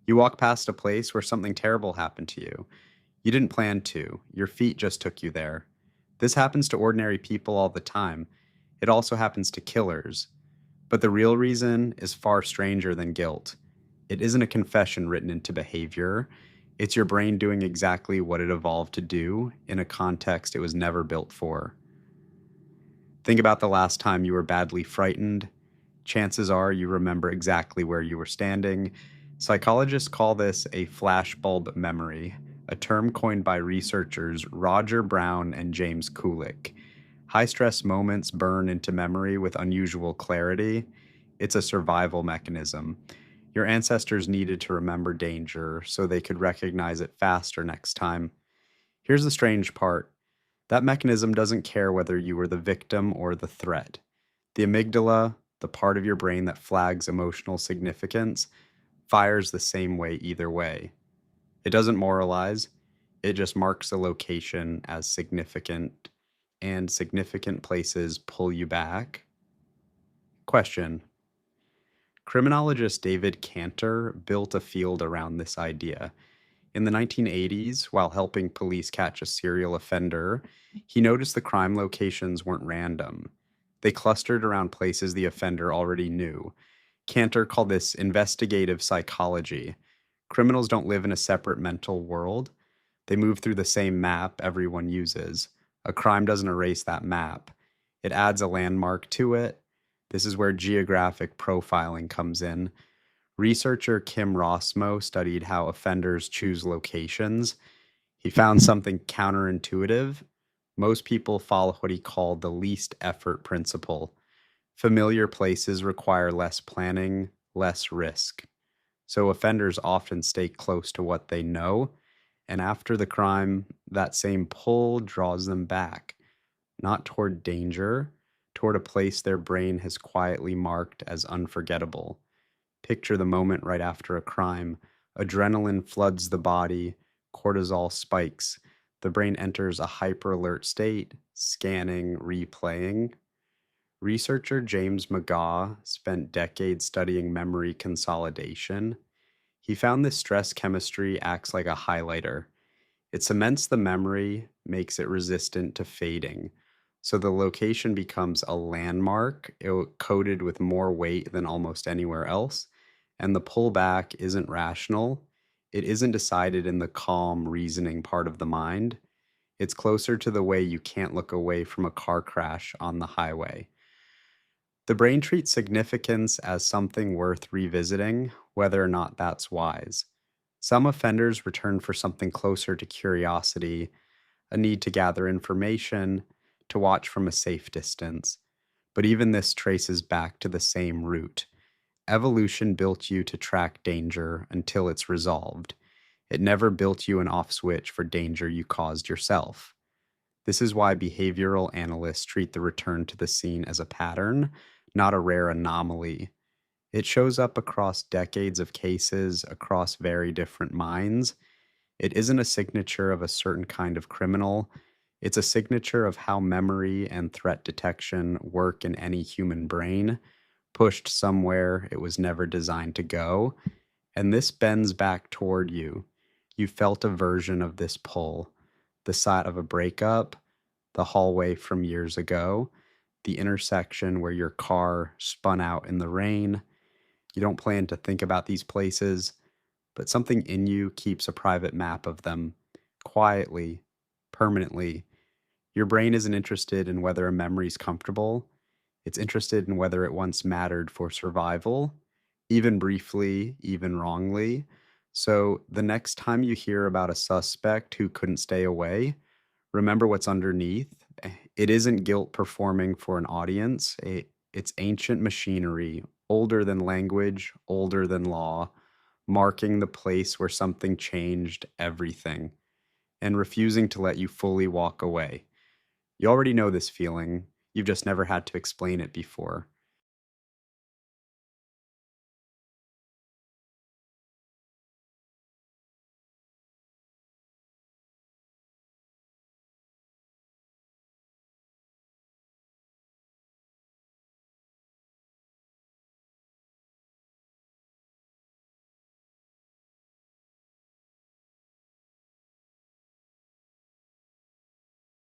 You walk past a place where something terrible happened to you. You didn't plan to, your feet just took you there. This happens to ordinary people all the time. It also happens to killers. But the real reason is far stranger than guilt. It isn't a confession written into behavior. It's your brain doing exactly what it evolved to do in a context it was never built for. Think about the last time you were badly frightened. Chances are you remember exactly where you were standing. Psychologists call this a flashbulb memory, a term coined by researchers Roger Brown and James Kulik. High stress moments burn into memory with unusual clarity. It's a survival mechanism. Your ancestors needed to remember danger so they could recognize it faster next time. Here's the strange part: that mechanism doesn't care whether you were the victim or the threat. The amygdala, the part of your brain that flags emotional significance, fires the same way either way. It doesn't moralize, it just marks a location as significant, and significant places pull you back. Question: criminologist David Cantor built a field around this idea. In the 1980s, while helping police catch a serial offender, he noticed the crime locations weren't random. They clustered around places the offender already knew. Cantor called this investigative psychology. Criminals don't live in a separate mental world, they move through the same map everyone uses. A crime doesn't erase that map, it adds a landmark to it. This is where geographic profiling comes in. Researcher Kim Rossmo studied how offenders choose locations. He found something counterintuitive. Most people follow what he called the least effort principle. Familiar places require less planning, less risk. So offenders often stay close to what they know, and after the crime, that same pull draws them back, not toward danger, toward a place their brain has quietly marked as unforgettable. Picture the moment right after a crime. Adrenaline floods the body, cortisol spikes. The brain enters a hyper alert state, scanning, replaying. Researcher James McGaugh spent decades studying memory consolidation. He found this stress chemistry acts like a highlighter. It cements the memory, makes it resistant to fading. So the location becomes a landmark, coded with more weight than almost anywhere else. And the pullback isn't rational. It isn't decided in the calm, reasoning part of the mind. It's closer to the way you can't look away from a car crash on the highway. The brain treats significance as something worth revisiting, whether or not that's wise. Some offenders return for something closer to curiosity, a need to gather information, to watch from a safe distance. But even this traces back to the same root. Evolution built you to track danger until it's resolved. It never built you an off switch for danger you caused yourself. This is why behavioral analysts treat the return to the scene as a pattern, not a rare anomaly. It shows up across decades of cases, across very different minds. It isn't a signature of a certain kind of criminal. It's a signature of how memory and threat detection work in any human brain, pushed somewhere it was never designed to go. And this bends back toward you. You felt a version of this pull: the site of a breakup, the hallway from years ago, the intersection where your car spun out in the rain. You don't plan to think about these places, but something in you keeps a private map of them, quietly, permanently. Your brain isn't interested in whether a memory's comfortable. It's interested in whether it once mattered for survival, even briefly, even wrongly. So the next time you hear about a suspect who couldn't stay away, remember what's underneath. It isn't guilt performing for an audience. It's ancient machinery, older than language, older than law, marking the place where something changed everything and refusing to let you fully walk away. You already know this feeling. You've just never had to explain it before.